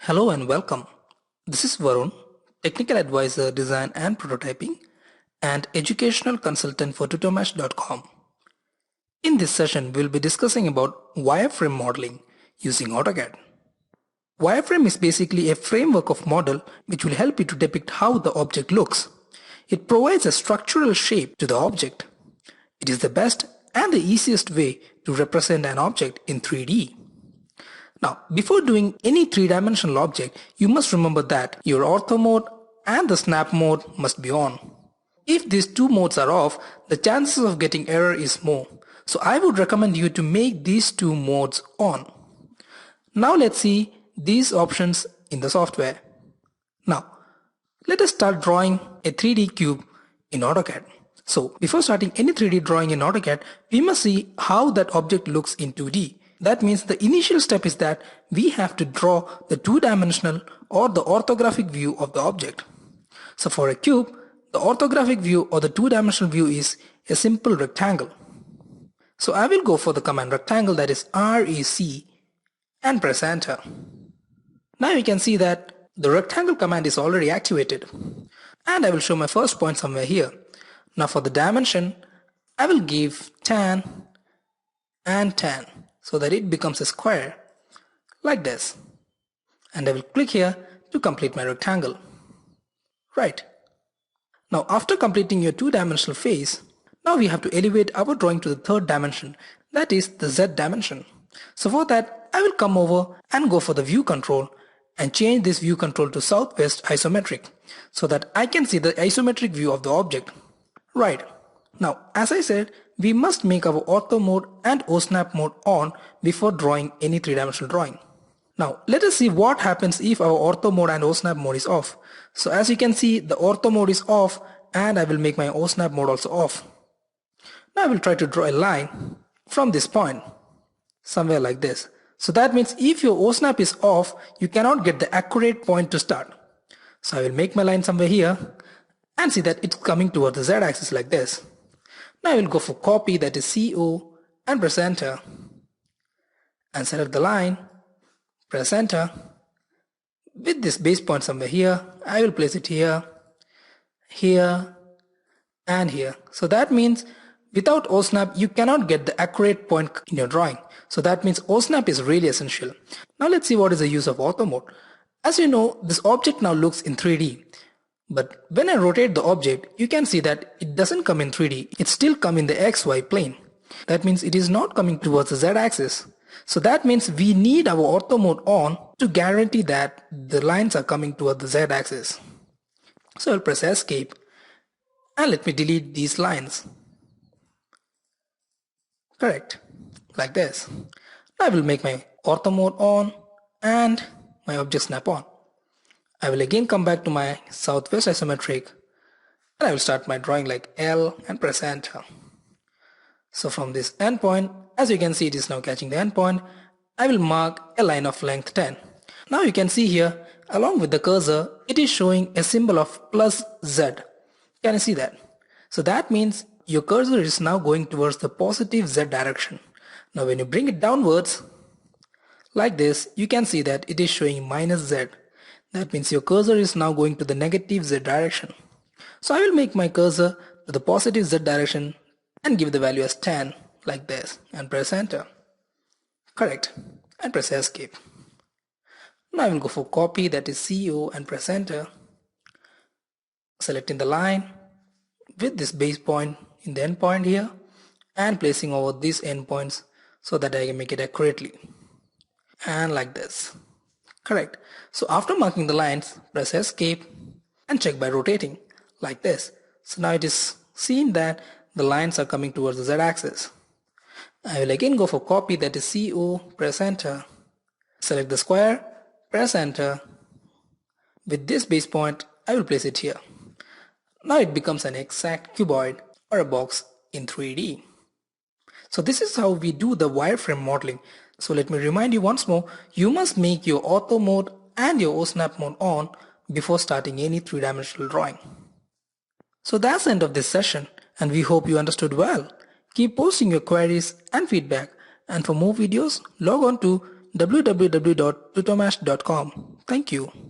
Hello and welcome. This is Varun, Technical Advisor, Design and Prototyping and Educational Consultant for tutormash.com. In this session, we'll be discussing about wireframe modeling using AutoCAD. Wireframe is basically a framework of model which will help you to depict how the object looks. It provides a structural shape to the object. It is the best and the easiest way to represent an object in 3D. Now, before doing any three-dimensional object, you must remember that your ortho mode and the snap mode must be on. If these two modes are off, the chances of getting error is more. So I would recommend you to make these two modes on. Now let's see these options in the software. Now, let us start drawing a 3D cube in AutoCAD. So before starting any 3D drawing in AutoCAD, we must see how that object looks in 2D. That means the initial step is that we have to draw the two-dimensional or the orthographic view of the object. So for a cube, the orthographic view or the two-dimensional view is a simple rectangle. So I will go for the command rectangle, that is REC, and press enter. Now you can see that the rectangle command is already activated. And I will show my first point somewhere here. Now for the dimension, I will give 10 and 10. So that it becomes a square like this, and I will click here to complete my rectangle. Right. Now after completing your two-dimensional face, now we have to elevate our drawing to the third dimension, that is the Z dimension. So for that I will come over and go for the view control and change this view control to southwest isometric so that I can see the isometric view of the object. Right. Now as I said, we must make our ortho mode and OSNAP mode on before drawing any three-dimensional drawing. Now let us see what happens if our ortho mode and OSNAP mode is off. So as you can see, the ortho mode is off and I will make my OSNAP mode also off. Now I will try to draw a line from this point somewhere like this. So that means if your OSNAP is off, you cannot get the accurate point to start. So I will make my line somewhere here and see that it's coming towards the Z axis like this. Now I will go for copy, that is CO, and press enter and select the line, press enter. With this base point somewhere here, I will place it here, here and here. So that means without OSNAP you cannot get the accurate point in your drawing. So that means OSNAP is really essential. Now let's see what is the use of ortho mode. As you know, this object now looks in 3D. But when I rotate the object, you can see that it doesn't come in 3D, it still comes in the XY plane. That means it is not coming towards the Z axis. So that means we need our ortho mode on to guarantee that the lines are coming towards the Z axis. So I'll press escape and let me delete these lines. Correct, like this. Now I will make my ortho mode on and my object snap on. I will again come back to my southwest isometric and I will start my drawing like L and press enter. So from this endpoint, as you can see it is now catching the endpoint, I will mark a line of length 10. Now you can see here along with the cursor it is showing a symbol of plus Z. Can you see that? So that means your cursor is now going towards the positive Z direction. Now when you bring it downwards like this, you can see that it is showing minus Z. That means your cursor is now going to the negative Z direction. So I will make my cursor to the positive Z direction and give the value as 10 like this and press enter. Correct, and press escape. Now I will go for copy, that is CO, and press enter. Selecting the line with this base point in the end point here and placing over these endpoints so that I can make it accurately. And like this. Correct. So after marking the lines, press escape and check by rotating like this. So now it is seen that the lines are coming towards the Z axis. I will again go for copy, that is CO, press enter. Select the square, press enter. With this base point, I will place it here. Now it becomes an exact cuboid or a box in 3D. So this is how we do the wireframe modeling. So let me remind you once more, you must make your ortho mode and your OSNAP mode on before starting any three-dimensional drawing. So that's the end of this session and we hope you understood well. Keep posting your queries and feedback, and for more videos log on to www.tutormash.com. Thank you.